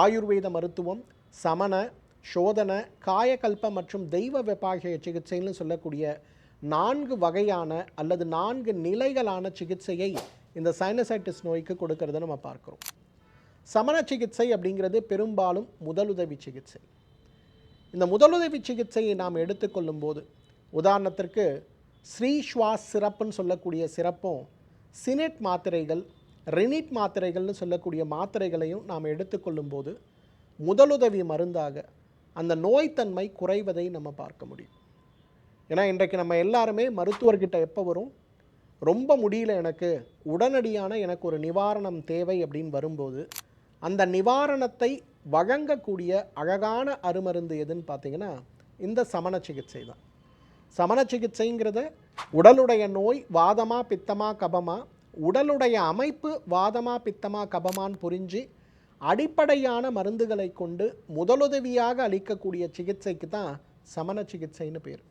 ஆயுர்வேத மருத்துவம், சமண, சோதன, காயகல்ப மற்றும் தெய்வ வெப்பாகிய சிகிச்சைன்னு சொல்லக்கூடிய 4 வகையான அல்லது 4 நிலைகளான சிகிச்சையை இந்த சைனசைட்டிஸ் நோய்க்கு கொடுக்கறத நம்ம பார்க்கிறோம். சமண சிகிச்சை அப்படிங்கிறது பெரும்பாலும் முதலுதவி சிகிச்சை. இந்த முதலுதவி சிகிச்சையை நாம் எடுத்துக்கொள்ளும் போது, உதாரணத்திற்கு ஸ்ரீ ஸ்வாஸ் சிறப்புன்னு சொல்லக்கூடிய சிறப்பும், சினெட் மாத்திரைகள், ரினிட் மாத்திரைகள்னு சொல்லக்கூடிய மாத்திரைகளையும் நாம் எடுத்துக்கொள்ளும் போது முதலுதவி மருந்தாக அந்த நோய்த்தன்மை குறைவதை நம்ம பார்க்க முடியும். ஏன்னா இன்றைக்கு நம்ம எல்லாருமே மருத்துவர்கிட்ட எப்போ வரும், ரொம்ப முடியல, எனக்கு உடனடியான எனக்கு ஒரு நிவாரணம் தேவை அப்படின்னு வரும்போது அந்த நிவாரணத்தை வழங்கக்கூடிய அழகான அருமருந்து எதுன்னு பார்த்தீங்கன்னா இந்த சமண சிகிச்சை தான். சமண சிகிச்சைங்கிறத உடலுடைய நோய் வாதமா பித்தமா கபமா, உடலுடைய அமைப்பு வாதமா பித்தமா கபமான்னு புரிஞ்சு அடிப்படையான மருந்துகளை கொண்டு முதலுதவியாக அளிக்கக்கூடிய சிகிச்சைக்கு தான் சமண சிகிச்சைன்னு பேர்.